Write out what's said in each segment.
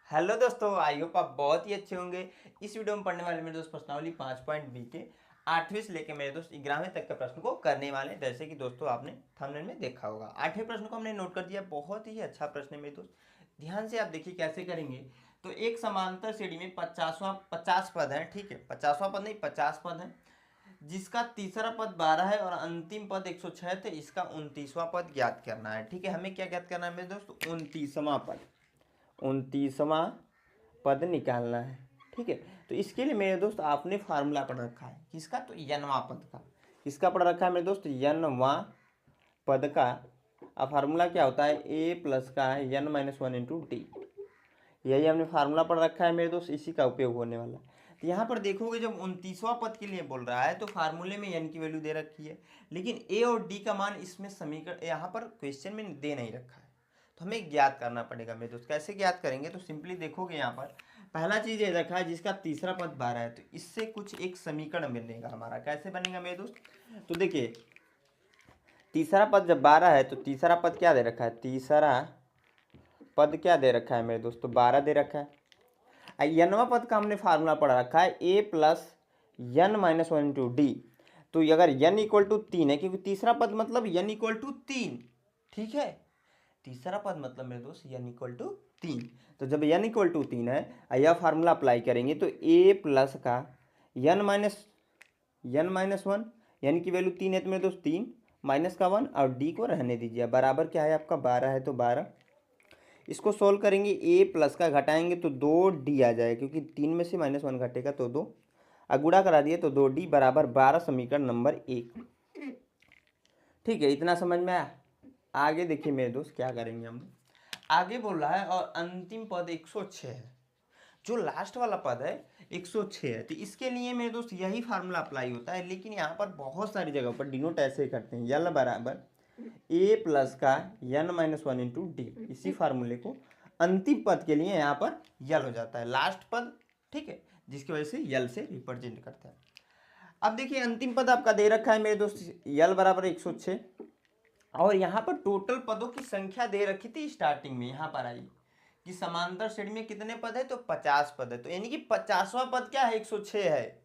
Hello दोस्तों, I hope आप बहुत ही अच्छे होंगे। इस वीडियो में पढ़ने वाले मेरे दोस्त प्रश्नावली 5.बी के 8वीं से लेकर मेरे दोस्त 11वें तक के प्रश्न को करने वाले हैं। जैसे कि दोस्तों आपने थंबनेल में देखा होगा, 8वें प्रश्न को हमने नोट कर दिया। बहुत ही अच्छा प्रश्न है मेरे दोस्त, ध्यान से आप देखिए कैसे करेंगे। तो एक समांतर श्रेणी में 50 पद है, ठीक है, 50वां पद नहीं 50 पद है, जिसका तीसरा पद 12 है और अंतिम पद 106 थे। इसका 29वां पद ज्ञात करना है। ठीक है, हमें क्या ज्ञात करना है मेरे दोस्त? 29वां पद निकालना है। ठीक है, तो इसके लिए मेरे दोस्त आपने फार्मूला पढ़ रखा है किसका? तो यनवा पद का। किसका पढ़ रखा है मेरे दोस्त? यनवा पद का। अब फार्मूला क्या होता है? ए प्लस का n-1 × d। यही हमने फार्मूला पढ़ रखा है मेरे दोस्त, इसी का उपयोग होने वाला है। तो यहाँ पर देखोगे जब 29वां पद के लिए बोल रहा है तो फार्मूले में n की वैल्यू दे रखी है, लेकिन a और d का मान इसमें समीकरण यहाँ पर क्वेश्चन में दे नहीं रखा है। तो हमें ज्ञात करना पड़ेगा मेरे दोस्त। कैसे ज्ञात करेंगे? तो सिंपली देखोगे यहाँ पर पहला चीज ये रखा है जिसका तीसरा पद 12 है, तो इससे कुछ एक समीकरण बनेगा हमारा। कैसे बनेगा मेरे दोस्त? तो देखिए, तीसरा पद जब 12 है तो तीसरा पद क्या दे रखा है? तीसरा पद क्या दे रखा है मेरे दोस्त? तो 12 दे रखा है। यनवा पद का हमने फार्मूला पढ़ा रखा है a प्लस n-1 × d। तो अगर n इक्वल टू 3 है, क्योंकि तीसरा पद मतलब n इक्वल टू 3, ठीक है, तीसरा पद मतलब मेरे दोस्त n इक्वल टू 3। तो जब n इक्वल टू 3 है, यह फार्मूला अप्लाई करेंगे तो a प्लस का n-1, n की वैल्यू 3 है तो मेरे दोस्त 3 माइनस का 1 और d को रहने दीजिए। बराबर क्या है आपका? 12 है तो 12। इसको सोल्व करेंगे, a प्लस का घटाएंगे तो 2d आ जाएगा, क्योंकि 3 में से -1 घटेगा तो 2। गुणा करा दिए तो 2d बराबर 12, समीकरण नंबर 1। ठीक है, इतना समझ में आया? आगे देखिए मेरे दोस्त क्या करेंगे हम। आगे बोल रहा है और अंतिम पद 106 है, जो लास्ट वाला पद है 106 है। तो इसके लिए मेरे दोस्त यही फार्मूला अप्लाई होता है, लेकिन यहाँ पर बहुत सारी जगह पर डिनोट ऐसे करते हैं, यल बराबर a प्लस का n-1 × d। इसी फार्मूले को अंतिम पद के लिए यहाँ पर यल हो जाता है, लास्ट पद, ठीक है, जिसकी वजह से यल से रिप्रेजेंट करता है। अब देखिए अंतिम पद आपका दे रखा है मेरे दोस्त यल बराबर 106, और यहाँ पर टोटल पदों की संख्या दे रखी थी स्टार्टिंग में। यहाँ पर आई कि समांतर श्रेणी में कितने पद है? तो 50 पद है, तो यानी कि 50वां पद क्या है? 106 है।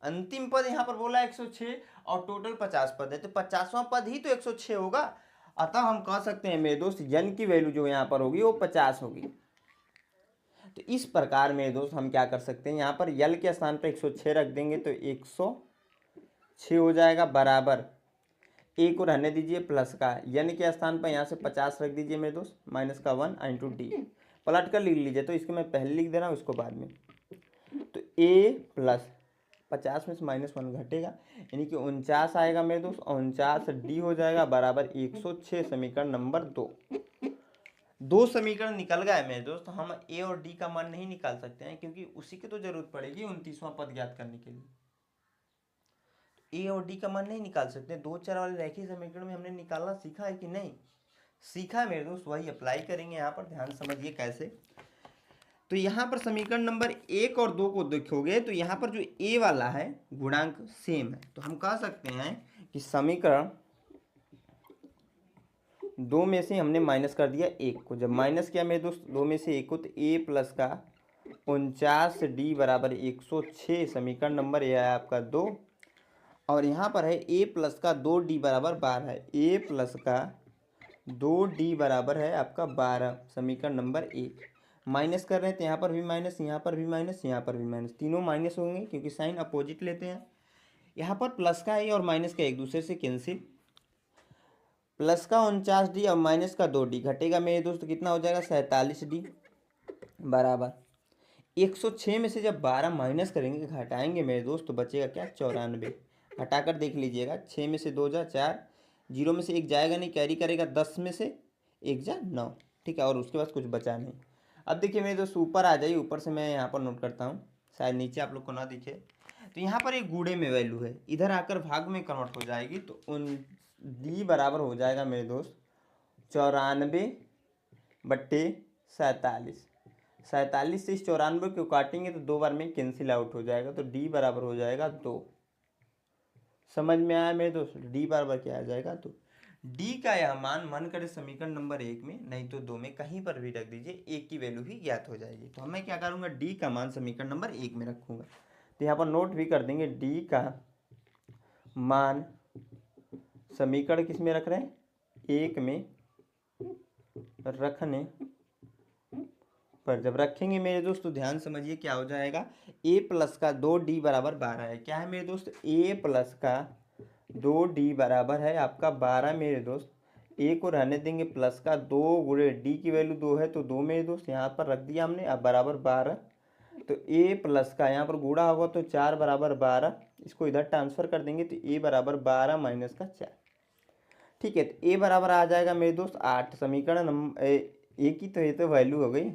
अंतिम पद यहाँ पर बोला 106 और टोटल 50 पद है, तो 50वां पद ही तो 106 होगा। अतः हम कह सकते हैं मेरे दोस्त n की वैल्यू जो यहाँ पर होगी वो 50 होगी। तो इस प्रकार मेरे दोस्त हम क्या कर सकते हैं, यहाँ पर यल के स्थान पर 106 रख देंगे तो 106 हो जाएगा, बराबर a को रहने दीजिए प्लस का n के स्थान पर यहाँ से 50 रख दीजिए मेरे दोस्त, माइनस का 1 × d। पलट कर लिख लीजिए, तो इसको मैं पहले लिख दे रहा हूँ, इसको बाद में। तो a प्लस 50 में से -1 घटेगा, यानी कि 49 आएगा मेरे दोस्त, 49d हो जाएगा बराबर 106, समीकरण नंबर 2। दो समीकरण निकल गए मेरे दोस्त। हम a और d का मान नहीं निकाल सकते हैं, क्योंकि उसी की तो जरूरत पड़ेगी 29वां पद ज्ञात करने के लिए। ए और डी का मान नहीं निकाल सकते। 2 4 वाले रैखिक समीकरण में हमने निकालना सीखा है कि नहीं? सीखा है मेरे दोस्त, वही अप्लाई करेंगे यहाँ पर। ध्यान समझिए कैसे। तो यहाँ पर समीकरण नंबर 1 और 2 को देखोगे तो यहाँ पर जो ए वाला है गुणांक सेम है, तो हम कह सकते हैं कि समीकरण 2 में से हमने माइनस कर दिया 1 को। जब माइनस किया मेरे दोस्त 2 में से 1 को, तो a प्लस का 49d बराबर 106, समीकरण नंबर यह है आपका 2। और यहाँ पर है a प्लस का 2d बराबर 12 है, a प्लस का 2d बराबर है आपका 12, समीकरण नंबर 1। माइनस कर रहे हैं तो यहाँ पर भी माइनस, यहाँ पर भी माइनस, यहाँ पर भी माइनस, तीनों माइनस होंगे क्योंकि साइन अपोजिट लेते हैं। यहाँ पर प्लस का है और माइनस का एक दूसरे से कैंसिल। प्लस का 49d और माइनस का 2d घटेगा मेरे दोस्त, कितना हो जाएगा? 47d बराबर 106 में से जब 12 माइनस करेंगे, घटाएंगे मेरे दोस्त, तो बचेगा क्या? 94। हटाकर देख लीजिएगा, 6 में से 2 जा 4, 0 में से 1 जाएगा नहीं, कैरी करेगा, 10 में से 1 जा 9, ठीक है, और उसके बाद कुछ बचा नहीं। अब देखिए मेरे दोस्त ऊपर आ जाइए, ऊपर से मैं यहाँ पर नोट करता हूँ, शायद नीचे आप लोग को ना दिखे। तो यहाँ पर एक गुणे में वैल्यू है, इधर आकर भाग में कन्वर्ट हो जाएगी, तो d बराबर हो जाएगा मेरे दोस्त 94/47। 47 से इस 94 को काटेंगे तो 2 बार में कैंसिल आउट हो जाएगा, तो d बराबर हो जाएगा 2। समझ में आया मेरे दोस्त? d बराबर क्या आ जाएगा? तो डी का यह मान मन करे समीकरण नंबर 1 में नहीं तो 2 में कहीं पर भी रख दीजिए, एक की वैल्यू ही ज्ञात हो जाएगी। तो मैं क्या करूँगा, डी का मान समीकरण नंबर 1 में रखूँगा। तो यहाँ पर नोट भी कर देंगे, डी का मान समीकरण किस में रख रहे हैं, 1 में रखने पर जब रखेंगे मेरे दोस्त तो ध्यान समझिए क्या हो जाएगा, a प्लस का 2d बराबर 12 है। क्या है मेरे दोस्त, a प्लस का 2d बराबर है आपका 12 मेरे दोस्त। a को रहने देंगे प्लस का 2 गुणे d की वैल्यू 2 है तो 2 मेरे दोस्त यहाँ पर रख दिया हमने, अब बराबर 12। तो a प्लस का यहाँ पर गुणा होगा तो 4 बराबर 12, इसको इधर ट्रांसफर कर देंगे तो a बराबर 12 माइनस का 4। ठीक है, तो a बराबर आ जाएगा मेरे दोस्त 8। समीकरण नंबर a की तो ये तो वैल्यू हो गई।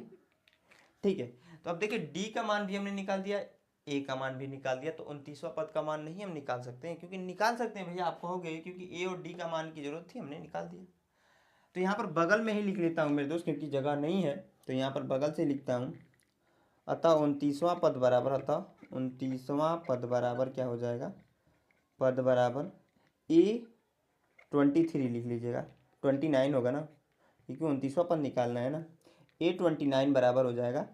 ठीक है, तो अब देखिए डी का मान भी हमने निकाल दिया, ए का मान भी निकाल दिया, तो 29वां पद का मान नहीं हम निकाल सकते हैं, क्योंकि निकाल सकते हैं भैया आप कहोगे, क्योंकि ए और डी का मान की जरूरत थी, हमने निकाल दिया। तो यहाँ पर बगल में ही लिख लेता हूँ मेरे दोस्त, क्योंकि जगह नहीं है तो यहाँ पर बगल से लिखता हूँ। अतः 29वां पद बराबर, अतः 29वां पद बराबर क्या हो जाएगा, पद बराबर ए 23 लिख लीजिएगा, 29 होगा ना, क्योंकि 29वां पद निकालना है ना। ए 29 बराबर हो जाएगा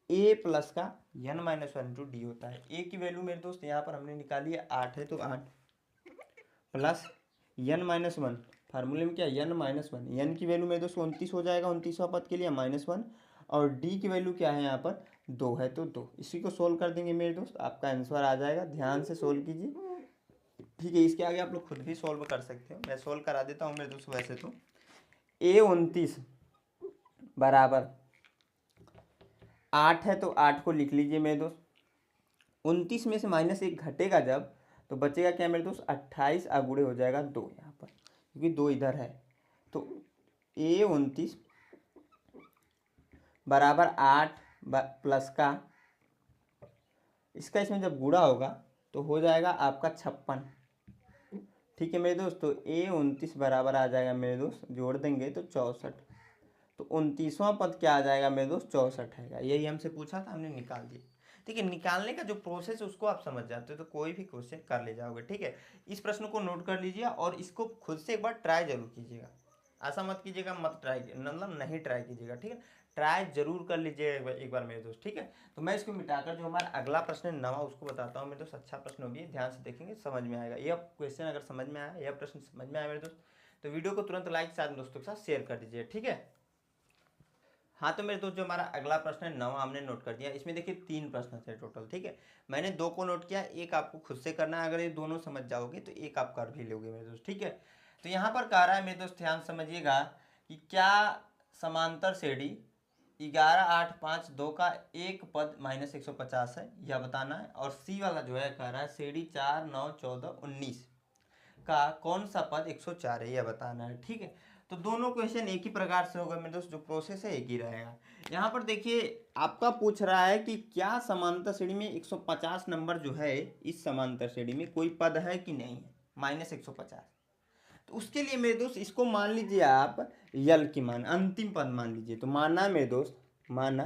ए प्लस का n minus one into D होता है। ए की वैल्यू मेरे दोस्त यहाँ पर हमने निकाली है 8 है, तो 8 प्लस n माइनस वन, फार्मूले में क्या n माइनस वन, n की वैल्यू मेरे दोस्त 29 हो जाएगा 29वां पद के लिए, -1, और d की वैल्यू क्या है यहाँ पर 2 है तो 2। इसी को सोल्व कर देंगे मेरे दोस्त, आपका आंसर आ जाएगा। ध्यान से सोल्व कीजिए, ठीक है। इसके आगे आप लोग खुद भी सोल्व कर सकते हो, मैं सोल्व करा देता हूँ मेरे दोस्त। वैसे तो a 29 बराबर 8 है, तो 8 को लिख लीजिए मेरे दोस्त। 29 में से -1 घटेगा जब, तो बचेगा क्या मेरे दोस्त, 28 अगुड़े हो जाएगा 2 यहाँ पर, क्योंकि 2 इधर है। तो a 29 बराबर 8 प्लस का, इसका इसमें जब गुणा होगा तो हो जाएगा आपका 56। ठीक है मेरे दोस्त, तो a 29 बराबर आ जाएगा मेरे दोस्त, जोड़ देंगे तो 64। तो 29वां पद क्या आ जाएगा मेरे दोस्त, 64 है। यही हमसे पूछा था, हमने निकाल दिया। ठीक है, निकालने का जो प्रोसेस है उसको आप समझ जाते हो तो कोई भी क्वेश्चन कर ले जाओगे। ठीक है, इस प्रश्न को नोट कर लीजिए और इसको खुद से एक बार ट्राई जरूर कीजिएगा। ऐसा मत कीजिएगा, मत ट्राई, मतलब नहीं ट्राई कीजिएगा। ठीक है, ट्राई जरूर कर लीजिएगा एक बार मेरे दोस्त। ठीक है, तो मैं इसको मिटाकर जो हमारा अगला प्रश्न है 9वां उसको बताता हूँ मेरे दोस्त। अच्छा प्रश्न भी है, ध्यान से देखेंगे समझ में आएगा। यह क्वेश्चन अगर समझ में आया, यह प्रश्न समझ में आया मेरे दोस्त, तो वीडियो को तुरंत लाइक साथ दोस्तों के साथ शेयर कर दीजिए। ठीक है, हाँ तो मेरे दोस्त जो हमारा अगला प्रश्न है 9वां हमने नोट कर दिया। इसमें देखिए 3 प्रश्न थे टोटल। ठीक है, मैंने 2 को नोट किया, एक आपको खुद से करना है। अगर ये दोनों समझ जाओगे तो एक आप कर भी लोगे मेरे दोस्त। ठीक है, तो यहाँ पर कह रहा है मेरे दोस्त, ध्यान समझिएगा कि क्या समांतर श्रेणी 11 8 5 2 का एक पद -150 है, यह बताना है। और सी वाला जो है कह रहा है श्रेणी 4 9 14 19 का कौन सा पद 104 है, यह बताना है। ठीक है, तो दोनों क्वेश्चन एक ही प्रकार से होगा मेरे दोस्त, जो प्रोसेस है एक ही रहेगा। यहाँ पर देखिए आपका पूछ रहा है कि क्या समांतर श्रेणी में 150 नंबर जो है, इस समांतर श्रेणी में कोई पद है कि नहीं है, -150। तो उसके लिए मेरे दोस्त इसको मान लीजिए आप यल की मान, अंतिम पद मान लीजिए। तो माना मेरे दोस्त, माना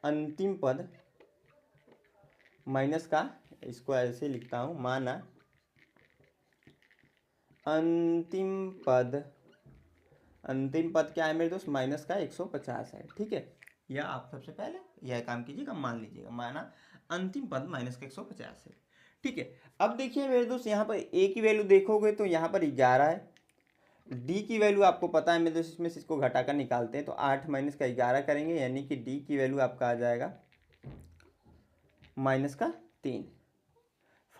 अंतिम पद माइनस का, इसको ऐसे लिखता हूँ, माना अंतिम पद क्या है मेरे दोस्त, माइनस का 150 है। ठीक है, यह आप सबसे पहले यह काम कीजिएगा, मान लीजिएगा माना अंतिम पद माइनस का 150 है। ठीक है, अब देखिए मेरे दोस्त यहाँ पर a की वैल्यू देखोगे तो यहाँ पर 11 है, d की वैल्यू आपको पता है मेरे दोस्त, इसमें से इसको घटाकर निकालते हैं तो 8 माइनस का 11 करेंगे, यानी कि d की वैल्यू आपका आ जाएगा -3।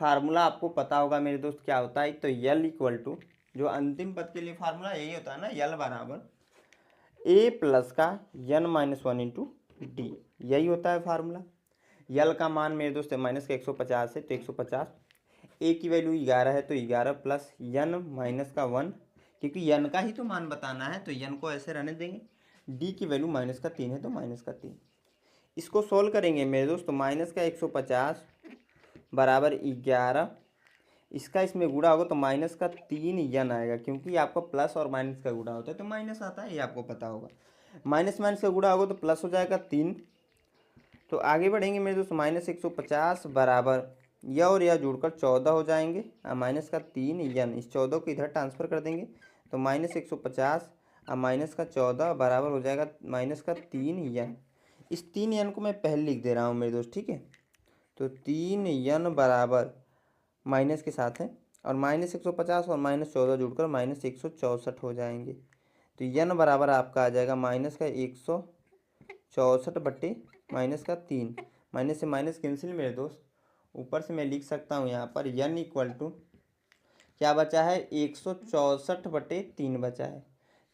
फार्मूला आपको पता होगा मेरे दोस्त क्या होता है, तो यल इक्वल टू, जो अंतिम पद के लिए फार्मूला यही होता है ना, यल बराबर a प्लस का n minus one into D, यही होता है फार्मूला। यल का मान मेरे दोस्त माइनस का 150 है, तो 150, a की वैल्यू 11 है तो 11 प्लस n माइनस का 1, क्योंकि n का ही तो मान बताना है तो n को ऐसे रहने देंगे। d की वैल्यू -3 है तो -3। इसको सोल्व करेंगे मेरे दोस्त, तो माइनस का 150 बराबर 11, इसका इसमें गुणा होगा तो -3 आएगा, क्योंकि आपका प्लस और माइनस का गुणा होता है तो माइनस आता है, ये आपको पता होगा। माइनस माइनस का गुणा होगा तो प्लस हो जाएगा 3। तो आगे बढ़ेंगे मेरे दोस्त, -150 बराबर यह और यह जुड़कर 14 हो जाएंगे, -3 इस 14 को इधर ट्रांसफर कर देंगे तो -150 और माइनस का 14 बराबर हो जाएगा माइनस का 3n। इस 3n को मैं पहले लिख दे रहा हूँ मेरे दोस्त, ठीक है। तो 3n बराबर माइनस के साथ है और -150 और -14 जुड़कर -164 हो जाएंगे। तो n बराबर आपका आ जाएगा माइनस का 164 बट्टे माइनस का 3। माइनस से माइनस कैंसिल मेरे दोस्त। ऊपर से मैं लिख सकता हूँ यहाँ पर n इक्वल टू क्या बचा है, 164 बटे 3 बचा है।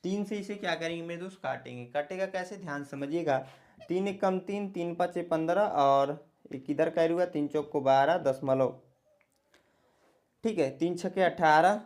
3 से इसे क्या करेंगे मेरे दोस्त, काटेंगे। कटेगा कैसे, ध्यान समझिएगा। 3 एक कम 3, 3 5 15 और एक इधर कैरी हुआ, 3 चौक को 12 दशमलव, ठीक है, 3 छक्के 18,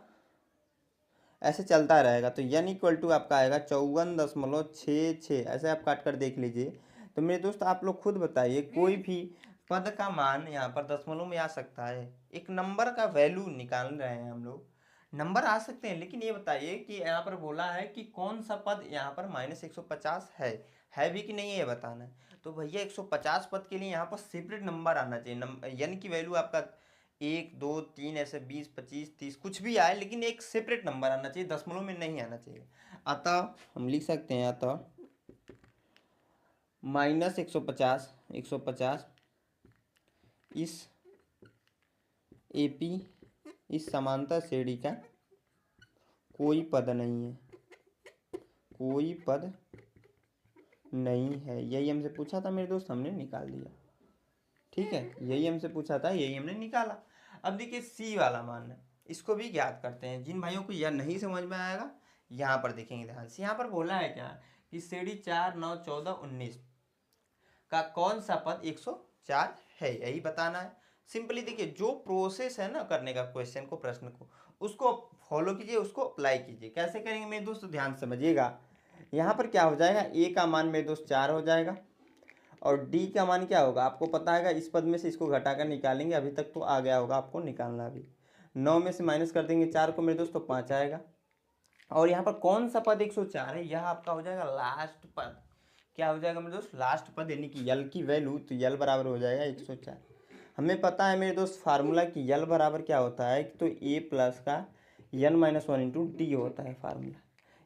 ऐसे चलता रहेगा। तो n इक्वल टू आपका आएगा 54.66। ऐसे आप काट कर देख लीजिए। तो मेरे दोस्त आप लोग खुद बताइए, कोई भी पद का मान यहाँ पर दशमलव में आ सकता है। एक नंबर का वैल्यू निकाल रहे हैं हम लोग, नंबर आ सकते हैं, लेकिन ये बताइए कि यहाँ पर बोला है कि कौन सा पद यहाँ पर -150 है भी कि नहीं है, ये बताना है। तो भैया 150 पद के लिए यहाँ पर सेपरेट नंबर आना चाहिए। n की वैल्यू आपका 1 2 3 ऐसे 20 25 30 कुछ भी आए, लेकिन एक सेपरेट नंबर आना चाहिए, दशमलव में नहीं आना चाहिए। अतः हम लिख सकते हैं, अतः -150 इस AP इस समांतर श्रेणी का कोई पद नहीं है, कोई पद नहीं है। यही हमसे पूछा था मेरे दोस्त, हमने निकाल दिया, ठीक है। यही हमसे पूछा था, यही हमने निकाला। अब देखिए C वाला मान है, इसको भी ज्ञात करते हैं। जिन भाइयों को यह नहीं समझ में आएगा यहाँ पर देखेंगे ध्यान से। यहाँ पर बोला है क्या कि श्रेणी 4 9 14 19 का कौन सा पद 104 है, यही बताना है। सिंपली देखिए, जो प्रोसेस है ना करने का क्वेश्चन को, प्रश्न को, उसको फॉलो कीजिए, उसको अप्लाई कीजिए। कैसे करेंगे मेरे दोस्त, ध्यान समझिएगा। यहाँ पर क्या हो जाएगा, A का मान मेरे दोस्त 4 हो जाएगा और D का मान क्या होगा आपको पता है। इस पद में से इसको घटाकर निकालेंगे, अभी तक तो आ गया होगा, आपको निकालना भी। 9 में से माइनस कर देंगे 4 को मेरे दोस्त, तो 5 आएगा। और यहाँ पर कौन सा पद 104 है, यह आपका हो जाएगा लास्ट पद। क्या हो जाएगा मेरे दोस्त, लास्ट पद, यानी कि यल की वैल्यू। तो यल बराबर हो जाएगा 104। हमें पता है मेरे दोस्त फार्मूला कि यल बराबर क्या होता है, तो A प्लस का n-1 इंटू डी होता है फार्मूला।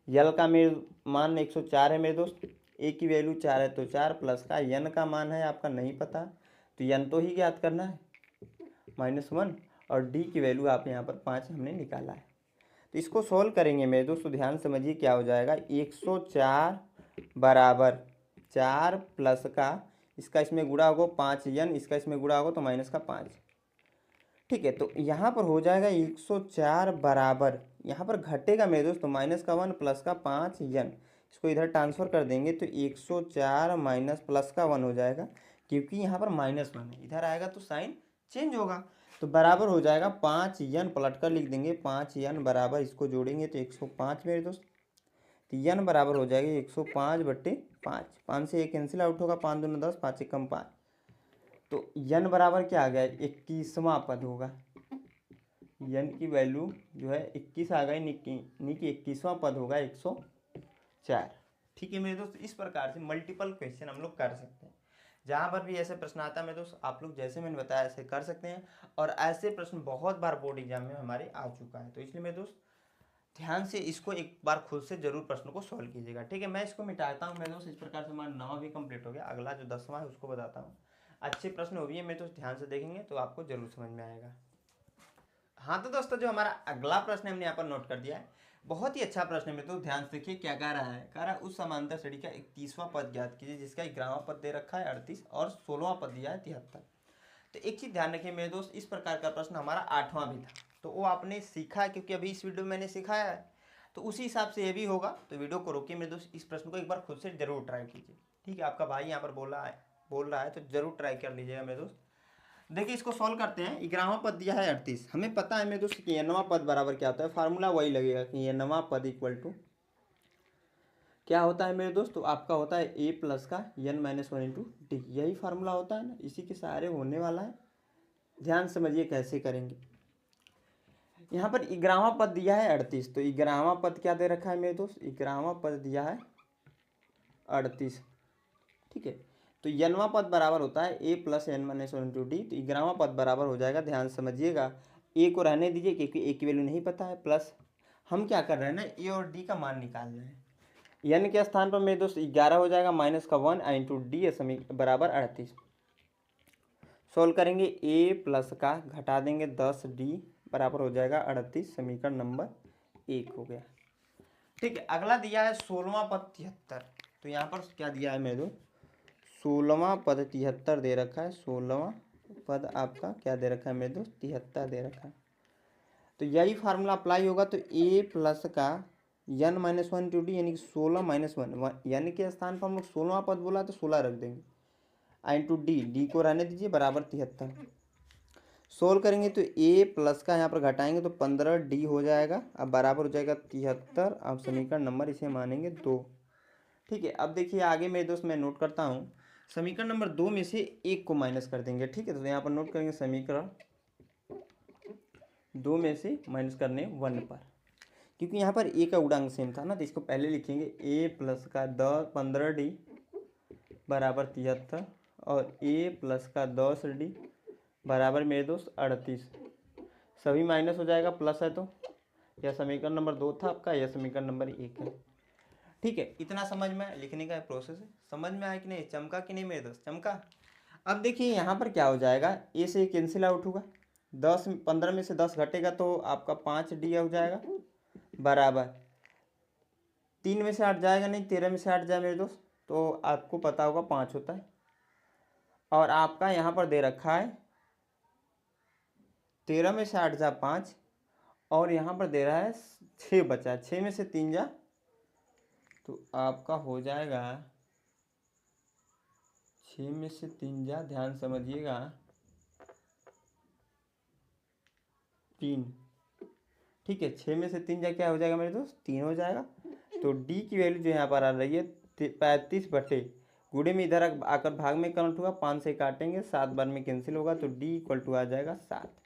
यल का मेरे मान 104 है मेरे दोस्त, A की वैल्यू 4 है, तो 4 प्लस का n का मान है आपका नहीं पता, तो n तो ही ज्ञात करना है -1, और D की वैल्यू आप यहाँ पर 5 हमने निकाला है। तो इसको सोल्व करेंगे मेरे दोस्तों, ध्यान समझिए क्या हो जाएगा। 104 बराबर 4 प्लस का इसका इसमें गुणा होगा 5n, इसका इसमें गुणा होगा तो माइनस का 5, ठीक है। तो यहाँ पर हो जाएगा 104 बराबर, यहाँ पर घटेगा मेरे दोस्तों माइनस का 1 प्लस का 5n। इसको इधर ट्रांसफर कर देंगे तो 104 माइनस प्लस का 1 हो जाएगा, क्योंकि यहाँ पर -1 है, इधर आएगा तो साइन चेंज होगा। तो बराबर हो जाएगा 5n, पलट कर लिख देंगे 5n बराबर, इसको जोड़ेंगे तो 105 मेरे दोस्त। तो n बराबर हो जाएगी 105 बट्टे 5। 5 से 1 कैंसिल आउट होगा, 5 दूनी 10, 5 एक कम 5। तो n बराबर क्या आ गया, 21वां पद होगा। n की वैल्यू जो है 21 आ गई, यानी कि 21वां पद होगा 104। ठीक है मेरे दोस्त, इस प्रकार से मल्टीपल क्वेश्चन हम लोग कर सकते हैं। जहाँ पर भी ऐसे प्रश्न आता है मेरे दोस्त, आप लोग जैसे मैंने बताया ऐसे कर सकते हैं। और ऐसे प्रश्न बहुत बार बोर्ड एग्जाम में हमारे आ चुका है, तो इसलिए मेरे दोस्त ध्यान से इसको एक बार खुद से जरूर प्रश्न को सॉल्व कीजिएगा, ठीक है। मैं इसको मिटाता हूँ मेरे दोस्त। इस प्रकार से हमारा 9वां भी कंप्लीट हो गया। अगला जो 10वां है उसको बताता हूँ। अच्छे प्रश्न हो भी है मेरे दोस्त, ध्यान से देखेंगे तो आपको जरूर समझ में आएगा। हाँ तो दोस्तों, जो हमारा अगला प्रश्न हमने यहाँ पर नोट कर दिया है, बहुत ही अच्छा प्रश्न है मेरे दोस्त। ध्यान से देखिए क्या कह रहा है। कह रहा है उस समांतर श्रेणी का 31वां पद ज्ञात कीजिए जिसका 11वां पद दे रखा है 38 और 16वां पद दिया है 73। तो एक चीज ध्यान रखिए मेरे दोस्त, इस प्रकार का प्रश्न हमारा 8वां भी था, तो वो आपने सीखा है, क्योंकि अभी इस वीडियो में मैंने सिखाया है, तो उसी हिसाब से ये भी होगा। तो वीडियो को रोकिए मेरे दोस्त, इस प्रश्न को एक बार खुद से जरूर ट्राई कीजिए, ठीक है। आपका भाई यहाँ पर बोल रहा है तो जरूर ट्राई कर लीजिएगा मेरे दोस्त। देखिए इसको सॉल्व करते हैं। 11वां पद दिया है 38, हमें पता है मेरे दोस्त कि n वां पद बराबर क्या होता है, फार्मूला वही लगेगा कि n वां पद इक्वल टू क्या होता है मेरे दोस्त, तो आपका होता है A प्लस का n-1 इंटू डी। यही फार्मूला होता है ना, इसी के सहारे होने वाला है। ध्यान समझिए कैसे करेंगे। यहाँ पर 11वां पद दिया है 38, तो 11वां पद क्या दे रखा है मेरे दोस्त, 11वां पद दिया है 38, ठीक है। तो n वां पद बराबर होता है A plus n-1 into D. तो 11वां पद बराबर हो जाएगा, ध्यान समझिएगा, A को रहने दीजिए क्योंकि A की वैल्यू नहीं पता है, प्लस हम क्या कर रहे हैं ना, ए और डी का मान निकाल रहे हैं। n के स्थान पर मेरे दोस्त 11 हो जाएगा, माइनस का 1 इंटू डी बराबर 38। सोल्व करेंगे, ए प्लस का घटा देंगे 10d बराबर हो जाएगा 38। समीकरण नंबर 1 हो गया। ठीक है, अगला दिया है 16वां पद 73। तो यहाँ पर क्या दिया है मेरे दोस्त, 16वां पद 73 दे रखा है। 16वां पद आपका क्या दे रखा है मेरे दोस्त, 73 दे रखा है। तो यही फार्मूला अप्लाई होगा। तो ए प्लस का n minus one two D यानी कि 16 माइनस वन, n के स्थान पर हम लोग 16वां पद बोला तो 16 रख देंगे, आई इंटू डी को रहने दीजिए बराबर 73। सोल्व करेंगे तो ए प्लस का यहाँ पर घटाएंगे तो 15d हो जाएगा, अब बराबर हो जाएगा 73। अब समीकरण नंबर इसे मानेंगे 2। ठीक है, अब देखिए आगे मेरे दोस्त मैं नोट करता हूँ, समीकरण नंबर 2 में से 1 को माइनस कर देंगे। ठीक है, तो यहाँ पर नोट करेंगे समीकरण 2 में से माइनस करने 1 पर, क्योंकि यहाँ पर ए का गुणांक सेम था ना, तो इसको पहले लिखेंगे ए प्लस का 15d बराबर 73 और ए प्लस का 10d बराबर मेरे दोस्त 38। सभी माइनस हो जाएगा, प्लस है तो यह समीकरण नंबर 2 था आपका, यह समीकरण नंबर 1 है। ठीक है, इतना समझ में लिखने का प्रोसेस है, समझ में आया कि नहीं, चमका कि नहीं मेरे दोस्त, चमका। अब देखिए यहाँ पर क्या हो जाएगा, ए से कैंसिल आउट होगा, 15 में से 10 घटेगा तो आपका 5d हो जाएगा बराबर 3 में से 8 जाएगा नहीं, 13 में से 8 जाए मेरे दोस्त, तो आपको पता होगा 5 होता है। और आपका यहाँ पर दे रखा है 13 में से 8 जा 5, और यहाँ पर दे रहा है 6 बचा है, 6 में से 3 जा, तो आपका हो जाएगा 6 में से 3 जा, ध्यान समझिएगा 3। ठीक है, 6 में से 3 जा क्या हो जाएगा मेरे दोस्त, 3 हो जाएगा। तो डी की वैल्यू जो यहाँ पर आ रही है 35 बटे गुणे में इधर आकर भाग में कन्वर्ट हुआ, 5 से काटेंगे, 7 बार में कैंसिल होगा, तो डी इक्वल टू आ जाएगा 7।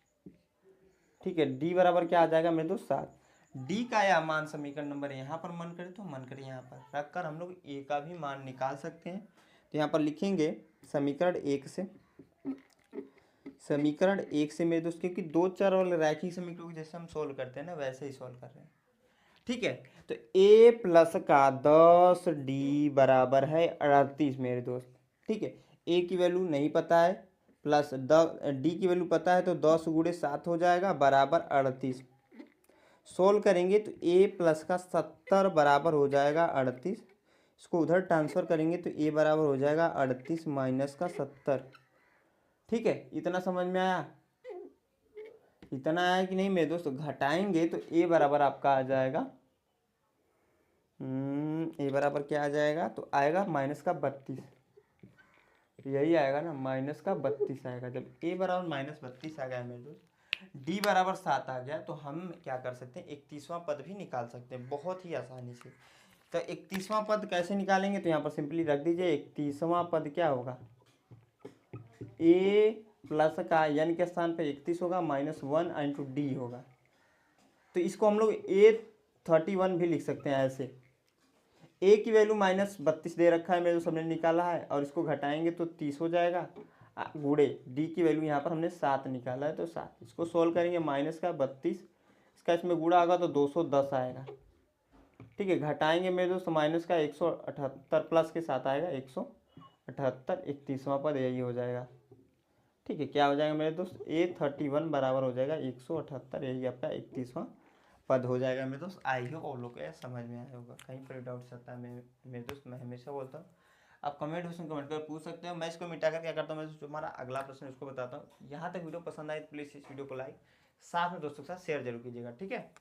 ठीक है, डी बराबर क्या आ जाएगा मेरे दोस्त 7। डी का या मान समीकरण नंबर यहाँ पर मन करे तो मन करे यहाँ पर रख कर हम लोग ए का भी मान निकाल सकते हैं। तो यहाँ पर लिखेंगे समीकरण 1 से, समीकरण 1 से मेरे दोस्त, क्योंकि 2 4 वाले रैखिक समीकरण को जैसे हम सोल्व करते हैं ना वैसे ही सोल्व कर रहे हैं। ठीक है, तो a प्लस का 10d बराबर है 38 मेरे दोस्त। ठीक है, a की वैल्यू नहीं पता है, प्लस d की वैल्यू पता है, तो 10 गुणे 7 हो जाएगा बराबर 38। सोल्व करेंगे तो a प्लस का 70 बराबर हो जाएगा 38। इसको उधर ट्रांसफर करेंगे तो a बराबर हो जाएगा 38 माइनस का 70। ठीक है, इतना समझ में आया, इतना आया कि नहीं मेरे दोस्त। घटाएंगे तो a बराबर आपका आ जाएगा ए बराबर क्या आ जाएगा, तो आएगा माइनस का 32। यही आएगा ना, माइनस का 32 आएगा। जब ए बराबर माइनस 32 आ गया मेरे दोस्त, डी बराबर 7 आ गया, तो हम क्या कर सकते हैं, 31वां पद भी निकाल सकते हैं बहुत ही आसानी से। तो 31वां पद कैसे निकालेंगे, तो यहाँ पर सिंपली रख दीजिए 31वां पद क्या होगा, ए प्लस का n के स्थान पर 31 होगा, माइनस 1 इंटू डी होगा। तो इसको हम लोग A31 भी लिख सकते हैं ऐसे। ए की वैल्यू माइनस 32 दे रखा है मेरे जो सबने निकाला है, और इसको घटाएंगे तो 30 हो जाएगा, गुणे डी की वैल्यू यहाँ पर हमने 7 निकाला है, तो 7। इसको सोल्व करेंगे, माइनस का 32, इसका इसमें गुणा होगा तो 210 आएगा। ठीक है, घटाएंगे मेरे दोस्त माइनस का 178 प्लस के साथ आएगा 178, 31वां पद यही हो जाएगा। ठीक है, क्या हो जाएगा मेरे दोस्त, A31 बराबर हो जाएगा 178, यही आपका 31वां पद हो जाएगा मेरे दोस्त। आई होप आप लोग को समझ में आया होगा, कहीं पर डाउट्स आता है मेरे दोस्त, मैं हमेशा बोलता हूँ आप कमेंट बॉक्स में कमेंट कर पूछ सकते हो। मैं इसको मिटा कर क्या करता हूँ, मैं जो हमारा अगला प्रश्न उसको बताता हूँ। यहाँ तक वीडियो पसंद आए तो प्लीज़ इस वीडियो को लाइक, साथ में दोस्तों के साथ शेयर जरूर कीजिएगा। ठीक है,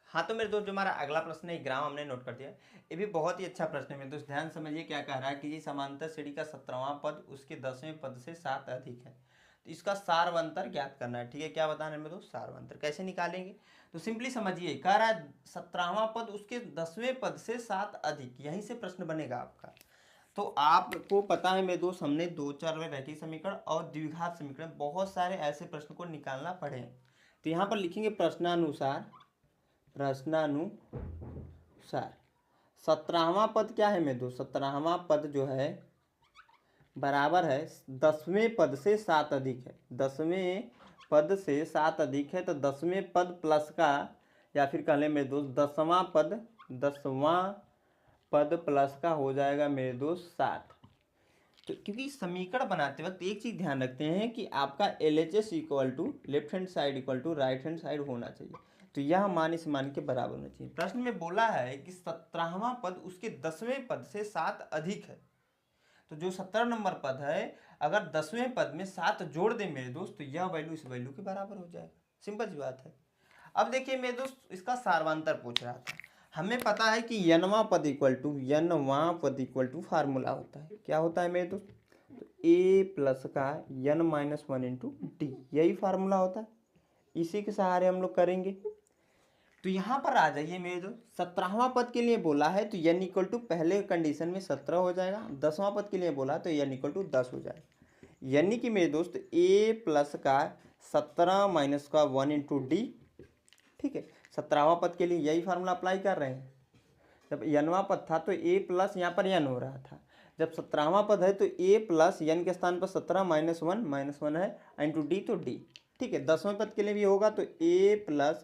हाँ तो मेरे दोस्त जो हमारा अगला प्रश्न है ग्राम हमने नोट कर दिया, ये भी बहुत ही अच्छा प्रश्न है मेरे दोस्त। ध्यान समझिए क्या कह रहा है कि जी समांतर श्रेणी का 17वां पद उसके 10वें पद से 7 अधिक है, तो इसका सारवंतर ज्ञात करना है। ठीक है, क्या बताना है मेरे दोस्त, सारवंतर कैसे निकालेंगे, तो सिंपली समझिए, कह रहा है 17वां पद उसके 10वें पद से 7 अधिक, यहीं से प्रश्न बनेगा आपका। तो आपको पता है मेरे दोस्त, हमने 2 4 रैखिक समीकरण और द्विघात समीकरण बहुत सारे ऐसे प्रश्न को निकालना पड़े। तो यहाँ पर लिखेंगे प्रश्नानुसार, प्रश्नानुसार 17वां पद क्या है मेरे दोस्त, 17वां पद जो है बराबर है 10वें पद से 7 अधिक है, 10वें पद से 7 अधिक है, तो 10वें पद प्लस का या फिर कह लें मेरे दोस्त 10वां पद प्लस का हो जाएगा मेरे दोस्त 7। तो क्योंकि समीकरण बनाते वक्त एक चीज़ ध्यान रखते हैं कि आपका LHS equal to left hand side equal to right hand side होना चाहिए। तो यह मान इस मान के बराबर होना चाहिए। प्रश्न में बोला है कि 17वां पद उसके 10वें पद से 7 अधिक है। तो जो 17 नंबर पद है अगर 10वें पद में 7 जोड़ दें मेरे दोस्त तो यह वैल्यू इस वैल्यू के बराबर हो जाएगा। सिंपल सी बात है। अब देखिए मेरे दोस्त इसका सारवांतर पूछ रहा था। हमें पता है कि n वां पद इक्वल टू फार्मूला होता है। क्या होता है मेरे दोस्त? तो a प्लस का n-1 इंटू डी, यही फार्मूला होता है। इसी के सहारे हम लोग करेंगे। तो यहाँ पर आ जाइए मेरे दोस्त, 17वां पद के लिए बोला है तो n इक्वल टू पहले कंडीशन में 17 हो जाएगा। 10वां पद के लिए बोला तो n इक्वल टू 10 हो जाएगा। यानी कि मेरे दोस्त a प्लस का 17 माइनस का 1 इंटू डी। ठीक है, 17वां पद के लिए यही फार्मूला अप्लाई कर रहे हैं। जब n वां पद था तो a प्लस यहाँ पर n हो रहा था। जब 17वां पद है तो a प्लस n के स्थान पर 17 -1 है इंटू डी तो d। ठीक है, 10वें पद के लिए भी होगा तो a प्लस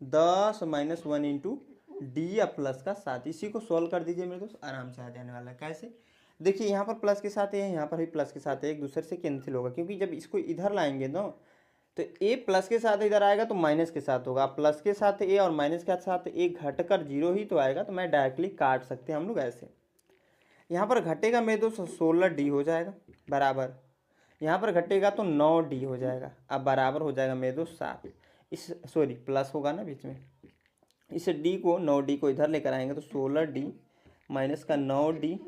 10 -1 इंटू डी या प्लस का 7। इसी को सॉल्व कर दीजिए मेरे दोस्त, आराम से आ जाने वाला है। कैसे? देखिए यहाँ पर प्लस के साथ है, यहाँ पर भी प्लस के साथ है, एक दूसरे से कैंसिल होगा क्योंकि जब इसको इधर लाएंगे ना तो a प्लस के साथ इधर आएगा तो माइनस के साथ होगा। प्लस के साथ a और माइनस के साथ a घटकर 0 ही तो आएगा। तो मैं डायरेक्टली काट सकते हैं हम लोग ऐसे। यहाँ पर घटेगा मेरे दोस्त 16d हो जाएगा बराबर, यहाँ पर घटेगा तो 9d हो जाएगा। अब बराबर हो जाएगा मेरे दोस्त 7। इस सॉरी प्लस होगा ना बीच में, इस d को 9d को इधर लेकर आएंगे तो 16d माइनस का 9d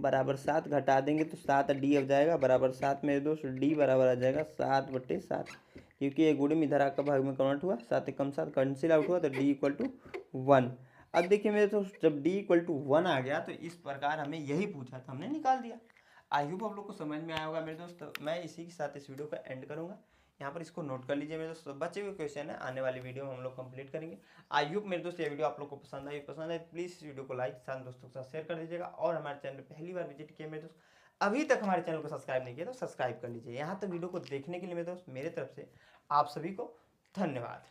बराबर 7, घटा देंगे तो 7d हो जाएगा बराबर 7। मेरे दोस्त d बराबर आ जाएगा 7/7, क्योंकि ये गुणम इधर आकर भाग में कन्वर्ट हुआ, 7 एकम 7 कैंसिल आउट हुआ तो d इक्वल टू 1। अब देखिए मेरे दोस्त जब d इक्वल टू 1 आ गया तो इस प्रकार हमें यही पूछा था, हमने निकाल दिया। आई होप आप लोग को समझ में आया होगा मेरे दोस्त। मैं इसी के साथ इस वीडियो का एंड करूँगा। यहाँ पर इसको नोट कर लीजिए मेरे दोस्त, बचे हुए क्वेश्चन है आने वाली वीडियो में हम लोग कंप्लीट करेंगे। आई होप मेरे दोस्त ये वीडियो आप लोग को पसंद आए प्लीज़ इस वीडियो को लाइक साथ दोस्तों के साथ शेयर कर दीजिएगा। और हमारे चैनल पर पहली बार विजिट किया मेरे दोस्त, अभी तक हमारे चैनल को सब्सक्राइब नहीं किया तो सब्सक्राइब कर लीजिए। यहाँ तक वीडियो को देखने के लिए मेरे दोस्त मेरे तरफ से आप सभी को धन्यवाद।